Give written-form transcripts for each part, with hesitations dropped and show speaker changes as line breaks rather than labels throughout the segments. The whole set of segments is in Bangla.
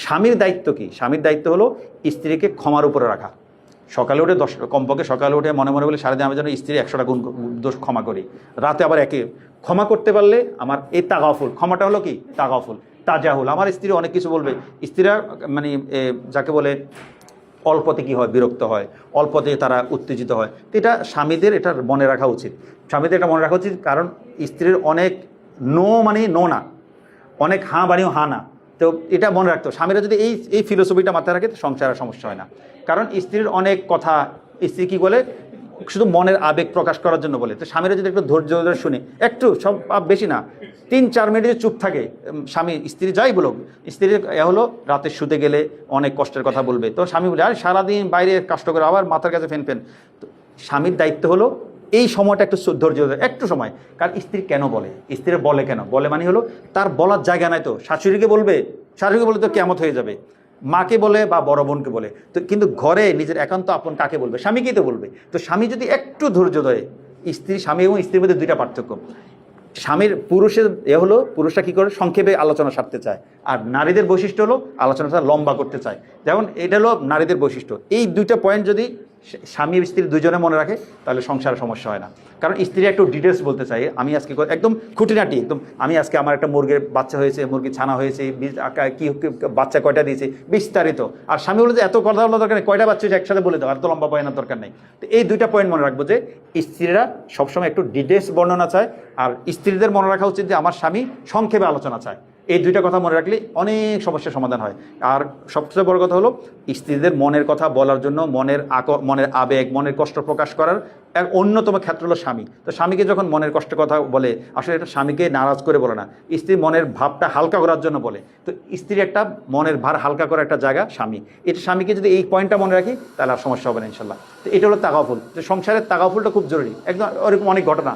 স্বামীর দায়িত্ব কি? স্বামীর দায়িত্ব হলো স্ত্রীকে ক্ষমার উপরে রাখা। সকালে উঠে কমপক্ষে সকালে উঠে মনে মনে বলে সারাদিন আমি যেন স্ত্রী 100টা গুণ দোষ ক্ষমা করি, রাতে আবার একে ক্ষমা করতে পারলে আমার এই তাগাফুল। ক্ষমাটা হলো কি? তাগাফুল, তাজাহুল। আমার স্ত্রী অনেক কিছু বলবে, স্ত্রীরা মানে যাকে বলে অল্পতে কি হয়, বিরক্ত হয়, অল্পতে তারা উত্তেজিত হয়। তো এটা স্বামীদের এটা মনে রাখা উচিত, স্বামীদের এটা মনে রাখা উচিত। কারণ স্ত্রীর অনেক নো মানে নো না, অনেক হাঁ বানিও হাঁ না। তো এটা মনে রাখতো স্বামীরা যদি এই ফিলোসফিটা মাথায় রাখে, সংসারের সমস্যা হয় না। কারণ স্ত্রীর অনেক কথা স্ত্রী কী বলে, শুধু মনের আবেগ প্রকাশ করার জন্য বলে। তো স্বামীরা যদি একটু ধৈর্য ধরে শুনে, একটু সব বেশি না, 3-4 মিনিট যদি চুপ থাকে, স্বামী স্ত্রী যাই বলুক, স্ত্রীর হলো রাতে শুতে গেলে অনেক কষ্টের কথা বলবে, তো স্বামী বলে আর সারাদিন বাইরে কষ্ট করে আবার মাথার কাছে ফেন ফেন। তো স্বামীর দায়িত্ব হলো এই সময়টা একটু ধৈর্য ধরে একটু সময়। কারণ স্ত্রী কেন বলে, স্ত্রীরা বলে কেন বলে মানে হলো তার বলার জায়গা নাই। তো শাশুড়িকে বলবে, শাশুড়িকে বলে তো কেমত হয়ে যাবে, মাকে বলে বা বড় বোনকে বলে, তো কিন্তু ঘরে নিজের একান্ত আপন কাকে বলবে? স্বামীকেই তো বলবে। তো স্বামী যদি একটু ধৈর্য ধরে, স্বামী এবং স্ত্রীর মধ্যে দুইটা পার্থক্য। স্বামীর পুরুষের হলো পুরুষরা কী করে, সংক্ষেপে আলোচনা সারতে চায়, আর নারীদের বৈশিষ্ট্য হলো আলোচনাটা লম্বা করতে চায়। যেমন এটা হলো নারীদের বৈশিষ্ট্য। এই দুইটা পয়েন্ট যদি স্বামী স্ত্রী দুজনে মনে রাখে, তাহলে সংসার সমস্যা হয় না। কারণ স্ত্রী একটু ডিটেলস বলতে চাই, আমি আজকে একদম খুঁটিনাটি, একদম আমি আজকে আমার একটা মুরগির বাচ্চা হয়েছে, মুরগির ছানা হয়েছে, কি বাচ্চা কয়টা দিয়েছে, বিস্তারিত। আর স্বামী বলে যে এত কথা বলার দরকার নেই, কয়টা বাচ্চা হয়েছে একসাথে বলে দাও, আর তো লম্বা বয়ানোর দরকার নেই। তো এই দুইটা পয়েন্ট মনে রাখবো যে স্ত্রীরা সবসময় একটু ডিটেলস বর্ণনা চায়, আর স্ত্রীদের মনে রাখা উচিত যে আমার স্বামী সংক্ষেপে আলোচনা চায়। এই দুইটা কথা মনে রাখলে অনেক সমস্যার সমাধান হয়। আর সবচেয়ে বড় কথা হলো স্ত্রীদের মনের কথা বলার জন্য, মনের আবেগ, মনের কষ্ট প্রকাশ করার এক অন্যতম ক্ষেত্র হলো স্বামী। তো স্বামীকে যখন মনের কষ্টের কথা বলে, আসলে এটা স্বামীকে নারাজ করে বলে না, স্ত্রী মনের ভাবটা হালকা করার জন্য বলে। তো স্ত্রীর একটা মনের ভার হালকা করার একটা জায়গা স্বামী। এটা স্বামীকে যদি এই পয়েন্টটা মনে রাখি, তাহলে আর সমস্যা হবে না ইনশাল্লাহ। তো এটা হলো তাগাফুল, যে সংসারের তাগাফুলটা খুব জরুরি। একদম ওরকম অনেক ঘটনা।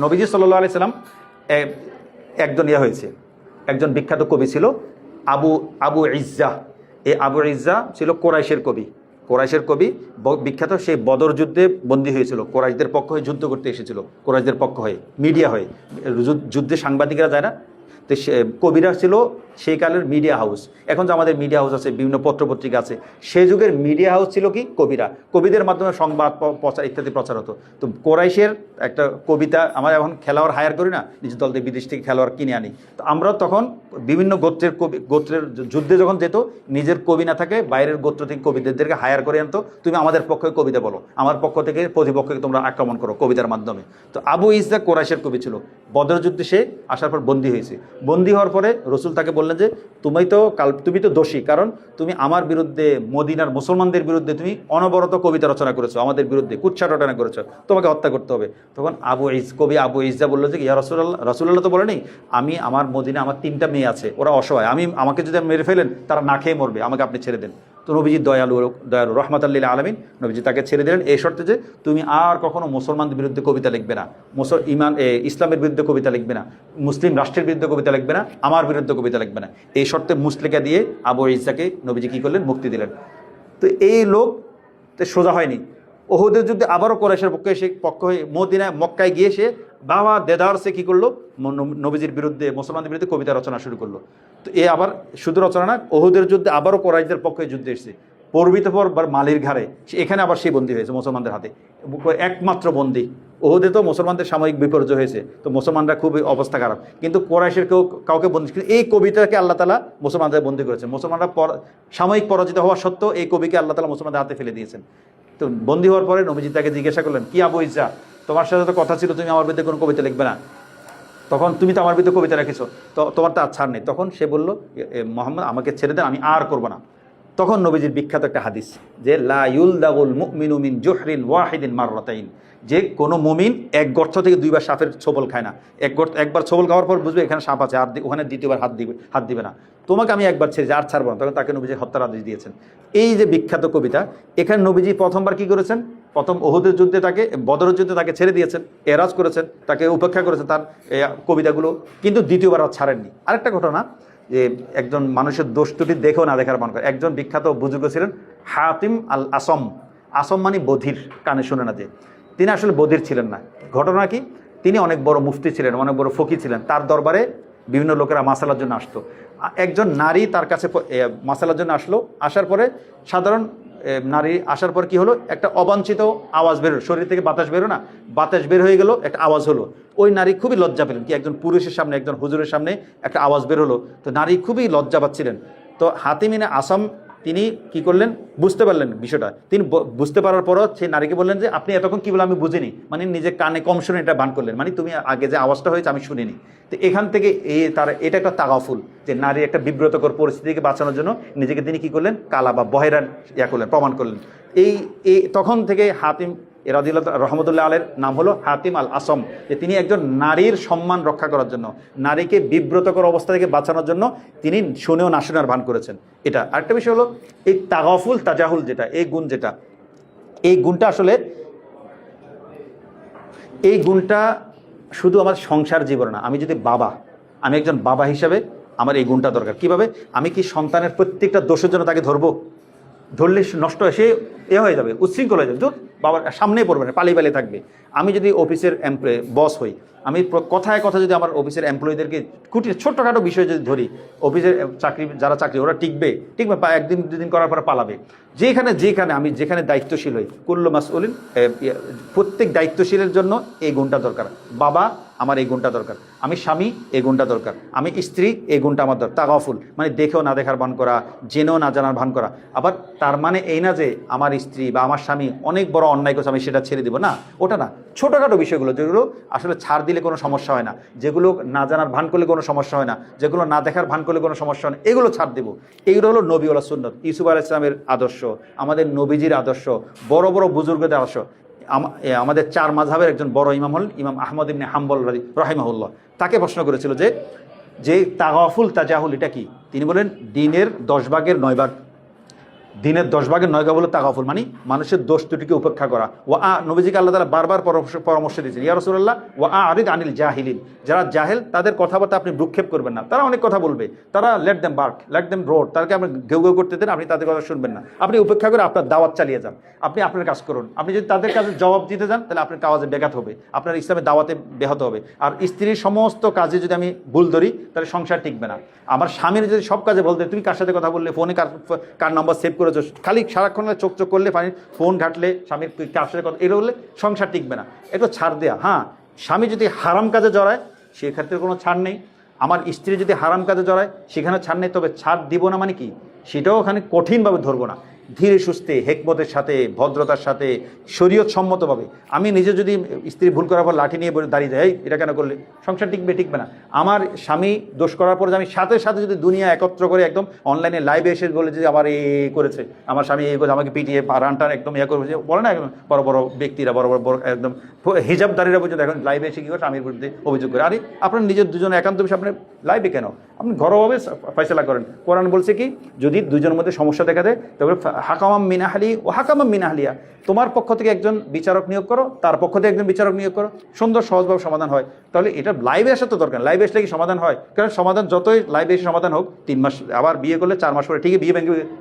নবীজি সাল্লাল্লাহু আলাইহি সাল্লাম একজন হয়েছে, একজন বিখ্যাত কবি ছিল আবু ইজ্জা। এই আবু ইজ্জা ছিল কোরাইশের কবি, কোরাইশের কবি বিখ্যাত। সেই বদর যুদ্ধে বন্দী হয়েছিল, কোরাইশদের পক্ষ হয়ে যুদ্ধ করতে এসেছিল, কোরাইশদের পক্ষ হয়ে মিডিয়া হয়ে। যুদ্ধে সাংবাদিকরা যায় না, তো সে কবিরা ছিল সেই কালের মিডিয়া হাউস। এখন যে আমাদের মিডিয়া হাউস আছে, বিভিন্ন পত্রপত্রিকা আছে, সেই যুগের মিডিয়া হাউস ছিল কি কবিরা। কবিদের মাধ্যমে সংবাদ প্রচার ইত্যাদি প্রচার হতো। তো কোরাইশের একটা কবিতা, আমরা এখন খেলোয়াড় হায়ার করি না, নিজের দল থেকে বিদেশ থেকে খেলোয়াড় কিনে আনি। তো আমরা তখন বিভিন্ন গোত্রের যুদ্ধে যখন যেত, নিজের কবি না থাকে বাইরের গোত্র থেকে কবিদেরকে হায়ার করে আনতো, তুমি আমাদের পক্ষে কবিতা বলো, আমার পক্ষ থেকে প্রতিপক্ষকে তোমরা আক্রমণ করো কবিতার মাধ্যমে। তো আবু ইসা কোরাইশের কবি ছিল, বদর যুদ্ধে সে আসার পর বন্দী হয়েছে। বন্দী হওয়ার পরে রসুল তাকে বললেন যে তুমি তো দোষী, কারণ তুমি আমার বিরুদ্ধে, মদিনার মুসলমানদের বিরুদ্ধে তুমি অনবরত কবিতা রচনা করেছো, আমাদের বিরুদ্ধে কুৎসা রটনা করেছো, তোমাকে হত্যা করতে হবে। তখন কবি আবু ইসা বললো যে ইয়া রাসূলুল্লাহ তো বলেনি, আমার মদিনা আমার 3টা মেয়ে আছে, ওরা অসহায়, আমাকে যদি মেরে ফেলেন তারা না খেয়ে মরবে, আমাকে আপনি ছেড়ে দেন। তো নবীজি দয়ালু রহমাতুল্লিল আলামিন, নবীজি তাকে ছেড়ে দিলেন এই শর্তে যে তুমি আর কখনো মুসলমানদের বিরুদ্ধে কবিতা লিখবে না, ইসলামের বিরুদ্ধে কবিতা লিখবে না, মুসলিম রাষ্ট্রের বিরুদ্ধে কবিতা লিখবে না, আমার বিরুদ্ধে কবিতা লিখবে না। এই শর্তে মুসলিকা দিয়ে আবু ইসাকে নবীজি কী করলেন, মুক্তি দিলেন। তো এই লোক সোজা হয়নি, ওহুদের যুদ্ধে আবারও কোরাইশের পক্ষ হয়ে মক্কায় গিয়ে সে বাবা দেদার সে কী করলো, নবীজির বিরুদ্ধে, মুসলমানদের বিরুদ্ধে কবিতা রচনা শুরু করলো। তো এ আবার শুধু রচনা না, ওহুদের যুদ্ধে আবারও কোরাইশদের পক্ষে যুদ্ধে এসেছে, পর্বিত পর মালির ঘাড়ে, এখানে আবার সে বন্দী হয়েছে মুসলমানদের হাতে, একমাত্র বন্দী। ওহুদে তো মুসলমানদের সাময়িক বিপর্যয় হয়েছে, তো মুসলমানরা খুবই অবস্থা খারাপ, কিন্তু কোরাইশের কাউকে বন্দী, এই কবিতাকে আল্লাহ তালা মুসলমানদের বন্দী করেছেন। মুসলমানরা সাময়িক পরাজিত হওয়া সত্ত্বেও এই কবিকে আল্লাহ তালা মুসলমানদের হাতে ফেলে দিয়েছেন। তো বন্দী হওয়ার পরে নবীজি তাকে জিজ্ঞাসা করলেন, কি আবু ইসা, তোমার সাথে তো কথা ছিল তুমি আমার বিরুদ্ধে কোনো কবিতা লিখবে না, তখন তুমি তো আমার বিরুদ্ধে কবিতা রেখেছো, তো তোমার তো আর ছাড় নেই। তখন সে বলল, মোহাম্মদ আমাকে ছেড়ে দেন, আমি আর করবো না। তখন নবীজির বিখ্যাত একটা হাদিস, যে লা ইউলদাগুল মুমিনু মিন জুহরিন ওয়াহিদিন মাররাতাইন, যে কোনো মুমিন এক গর্ত থেকে 2বার সাপের ছোবল খায় না। একবার ছোবল খাওয়ার পর বুঝবে এখানে সাপ আছে, আর ওখানে দ্বিতীয়বার হাত দিবে না। তোমাকে আমি একবার ছেড়ে আর ছাড়বো না। তখন তাকে নবীজি হত্যার আদেশ দিয়েছেন। এই যে বিখ্যাত কবিতা, এখানে নবীজি প্রথমবার কি করেছেন, প্রথম ওহুদের যুদ্ধে তাকে, বদরের যুদ্ধে তাকে ছেড়ে দিয়েছেন, এরাজ করেছেন, তাকে উপেক্ষা করেছেন তার কবিতাগুলো, কিন্তু দ্বিতীয়বার আর ছাড়েননি। আরেকটা ঘটনা, যে একজন মানুষের দোষ ত্রুটি দেখেও না দেখার মনে করে, একজন বিখ্যাত বুজুর্গ ছিলেন হাতিম আল আসম। আসম মানে বধির, কানে শুনে না যে, তিনি আসলে বধির ছিলেন না। ঘটনা কি, তিনি অনেক বড় মুফতি ছিলেন, অনেক বড় ফকি ছিলেন, তার দরবারে বিভিন্ন লোকেরা মাসালার জন্য আসতো। একজন নারী তার কাছে মাসালার জন্য আসলো, আসার পরে সাধারণ নারী আসার পর কি হলো, একটা অবাঞ্ছিত আওয়াজ বেরো, শরীর থেকে বাতাস বেরো না, বাতাস বের হয়ে গেল, একটা আওয়াজ হলো। ওই নারী খুবই লজ্জা পেলেন, কি একজন পুরুষের সামনে, একজন হুজুরের সামনে একটা আওয়াজ বের হলো, তো নারী খুবই লজ্জা পাচ্ছিলেন। তো হাতিম ইবনে আসাম তিনি কি করলেন, বুঝতে পারলেন বিষয়টা। তিনি বুঝতে পারার পরও সেই নারীকে বললেন যে আপনি এতক্ষণ কি বলে আমি বুঝিনি, মানে নিজে কানে কম শুনে এটা বান করলেন, মানে তুমি আগে যে আওয়াজটা হয়েছে আমি শুনিনি। তো এখান থেকে তার এটা একটা তাগাফুল, যে নারী একটা বিব্রতকর পরিস্থিতিকে বাঁচানোর জন্য নিজেকে তিনি কি করলেন, কালা বা বহেরান করলেন, প্রমাণ করলেন। এই তখন থেকে হাতিম রাদিয়াল্লাহু রহমতুল্লাহ আলাইহির নাম হলো হাতিম আল আসম, যে তিনি একজন নারীর সম্মান রক্ষা করার জন্য, নারীকে বিব্রতকর অবস্থা থেকে বাঁচানোর জন্য তিনি শুনেও না শোনার ভান করেছেন। এটা আরেকটা বিষয় হলো এই তাগাফুল তাজাহুল, যেটা এই গুণ, যেটা এই গুণটা আসলে এই গুণটা শুধু আমার সংসার জীবন না, আমি যদি বাবা, আমি একজন বাবা হিসাবে আমার এই গুণটা দরকার। কিভাবে, আমি কি সন্তানের প্রত্যেকটা দোষের জন্য তাকে ধরবো, ধরলে নষ্ট হয়, সে হয়ে যাবে, উচ্ছৃঙ্খল হয়ে যাবে, বাবার সামনেই পড়বে না, পালিয়ে পালিয়ে থাকবে। আমি যদি অফিসের বস হই, আমি কথায় কথা যদি আমার অফিসের এমপ্লয়ীদেরকে ছোট্টখাটো বিষয় যদি ধরি, অফিসের যারা চাকরি ওরা টিকবে, একদিন দুদিন করার পরে পালাবে। যেখানে আমি যেখানে দায়িত্বশীল হই, কুল্লু মাসউলিন, প্রত্যেক দায়িত্বশীলের জন্য এই গুণটা দরকার। বাবা, আমার এই গুণটা দরকার। আমি স্বামী, এই গুণটা দরকার। আমি স্ত্রী, এই গুণটা আমার দরকার। তাগাফুল মানে দেখেও না দেখার ভান করা, জেনেও না জানার ভান করা। আবার তার মানে এই না যে আমার স্ত্রী বা আমার স্বামী অনেক বড় অন্যায় করছে আমি সেটা ছেড়ে দিব, না, ওটা না। ছোটোখাটো বিষয়গুলো যেগুলো আসলে ছাড় দিলে কোনো সমস্যা হয় না, যেগুলো না জানার ভান করলে কোনো সমস্যা হয় না, যেগুলো না দেখার ভান করলে কোনো সমস্যা হয় না, এগুলো ছাড় দেবো। এইগুলো হলো নবীওয়ালা সুন্নত, ইউসুফ আলাইহিস সালামের আদর্শ, আমাদের নবীজির আদর্শ, বড় বড় বুজুর্গদের আদর্শ। আমাদের চার মাযহাবের একজন বড় ইমাম হলেন ইমাম আহমদ ইবনে হাম্বল রাহিমাহুল্লাহ। তাকে প্রশ্ন করেছিল যে তাগাফুল তাজাহুল এটা কি? তিনি বলেন দিনের 10 ভাগের 9 ভাগ, দিনের 10 ভাগের 9 ভাগ হলো তাগাফুল, মানে মানুষের দোষ ত্রুটিকে উপেক্ষা করা। নবীজিকে আল্লাহ তাআলা বারবার পরামর্শ দিয়েছেন, ইয়া রাসূলুল্লাহ আরিদ আনিল জাহিলিন, যারা জাহেল তাদের কথাবার্তা আপনি ভ্রুক্ষেপ করবেন না, তারা অনেক কথা বলবে, তারা let them bark, let them roar, তাদেরকে আপনি ঘেউ ঘেউ করতে দেন, আপনি তাদের কথা শুনবেন না, আপনি উপেক্ষা করে আপনার দাওয়াত চালিয়ে যান, আপনি আপনার কাজ করুন। আপনি যদি তাদের কাজে জবাব দিতে যান তাহলে আপনার কাজে ব্যাঘাত হবে, আপনার ইসলামের দাওয়াতে ব্যাহত হবে। আর স্ত্রীর সমস্ত কাজে যদি আমি ভুল ধরি তাহলে সংসার টিকবে না। আমার স্বামীর যদি সব কাজে বলতে তুমি কার সাথে কথা বললে, ফোনে কার নাম্বার সেভ করেছো, খালি সারাক্ষণ চোখ করলে ফোন ঘাটলে, স্বামীর কার সাথে কথা, এটা বললে সংসার টিকবে না। একটু ছাড় দেয়া। হ্যাঁ, স্বামী যদি হারাম কাজে জড়ায় সেক্ষেত্রে কোনো ছাড় নেই, আমার স্ত্রী যদি হারাম কাজে জড়ায় সেখানে ছাড় নেই। তবে ছাড় দিব না মানে কি, সেটাও ওখানে কঠিনভাবে ধরবো না, ধীরে সুস্থে হেকমতের সাথে, ভদ্রতার সাথে, শরীয়ত সম্মতভাবে। আমি নিজে যদি স্ত্রী ভুল করার পর লাঠি নিয়ে দাঁড়িয়ে যাই, এটা কেন করলে, সংসার টিকবে না। আমার স্বামী দোষ করার পর আমি সাথে সাথে যদি দুনিয়া একত্র করে একদম অনলাইনে লাইভে এসে বলে যে আবার এই করেছে, আমার স্বামী এই করেছে, আমাকে পিটিয়ে রানটান একদম করেছে, বলে না একদম বড় বড় ব্যক্তিরা, বড় বড় একদম হিজাবদারীরা পর্যন্ত এখন লাইভে এসে কী করে স্বামীর বিরুদ্ধে অভিযোগ করে। আরে আপনার নিজের দুজনে একান্ত বিষয় আপনি লাইভে কেন, আপনি ঘরোয়াভাবে ফয়সালা করেন। কোরআন বলছে কি, যদি দুজনের মধ্যে সমস্যা দেখা দেয় তবে হাকামাম মিন আহলি ও হাকামাম মিন আহলিয়া, তোমার পক্ষ থেকে একজন বিচারক নিয়োগ করো, তার পক্ষ থেকে একজন বিচারক নিয়োগ করো, সুন্দর সহজভাবে সমাধান হয়। তাহলে এটা লাইভে আসা তো দরকার, লাইভে আসলে কি সমাধান হয়? কারণ সমাধান যতই লাইভে এসে সমাধান হোক, 3 মাস আবার বিয়ে করলে 4 মাস পরে ঠিকই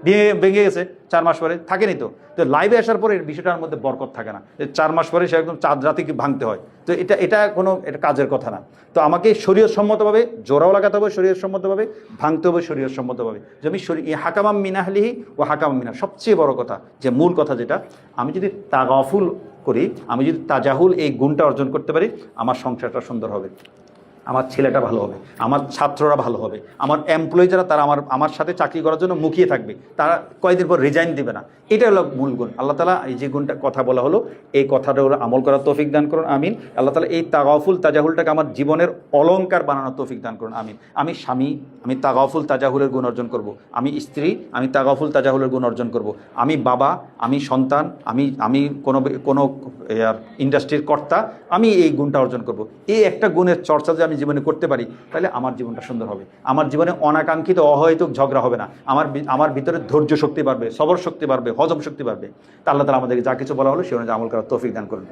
বিয়ে ভেঙে গেছে, 4 মাস পরে থাকেনি তো লাইভে আসার পরে এই বিষয়টার মধ্যে বরকত থাকে না, 4 মাস পরে সে একদম চাঁদ রাতে কি ভাঙতে হয়। তো এটা কোনো এটা কাজের কথা না। তো আমাকে শরীয়ত সম্মতভাবে জোড়াও লাগাতে হবে, শরীয়ত সম্মতভাবে ভাঙতে হবে, শরীয়ত সম্মতভাবে। যে আমি হাকামাম মিন আহলিহি ও হাকামাম মিনা, সবচেয়ে বড় কথা যে মূল কথা যেটা, আমি যদি তাগাফুল করি, আমি যদি তাজাহুল এই গুণটা অর্জন করতে পারি, আমার সংসারটা সুন্দর হবে, আমার ছেলেটা ভালো হবে, আমার ছাত্ররা ভালো হবে, আমার এমপ্লয়ি যারা তারা আমার সাথে চাকরি করার জন্য মুখিয়ে থাকবে, তারা কয়েকদিন পর রিজাইন দেবে না। এটা হলো মূল গুণ। আল্লাহ তাআলা এই যে গুণটা কথা বলা হলো, এই কথাটা হলো আমল করার তৌফিক দান করুন, আমিন। আল্লাহ তাআলা এই তাগাফুল তাজাহুলটাকে আমার জীবনের অলংকার বানানোর তৌফিক দান করুন, আমিন। আমি স্বামী, আমি তাগাফুল তাজাহুলের গুণ অর্জন করব। আমি স্ত্রী, আমি তাগাফুল তাজাহুলের গুণ অর্জন করব। আমি বাবা, আমি সন্তান, আমি কোনো ইন্ডাস্ট্রির কর্তা, আমি এই গুণটা অর্জন করব। এই একটা গুণের চর্চা যে আমি জীবনে করতে পারি, তাহলে আমার জীবনটা সুন্দর হবে। আমার জীবনে অনাকাঙ্ক্ষিত অহৈতুক ঝগড়া হবে না, আমার ভিতরে ধৈর্য শক্তি বাড়বে, সবর শক্তি বাড়বে, হজম শক্তি বাড়বে। তা আল্লাহ তাআলা আমাদেরকে যা কিছু বলা হলো সে অনুযায়ী আমল করার তৌফিক দান করুন।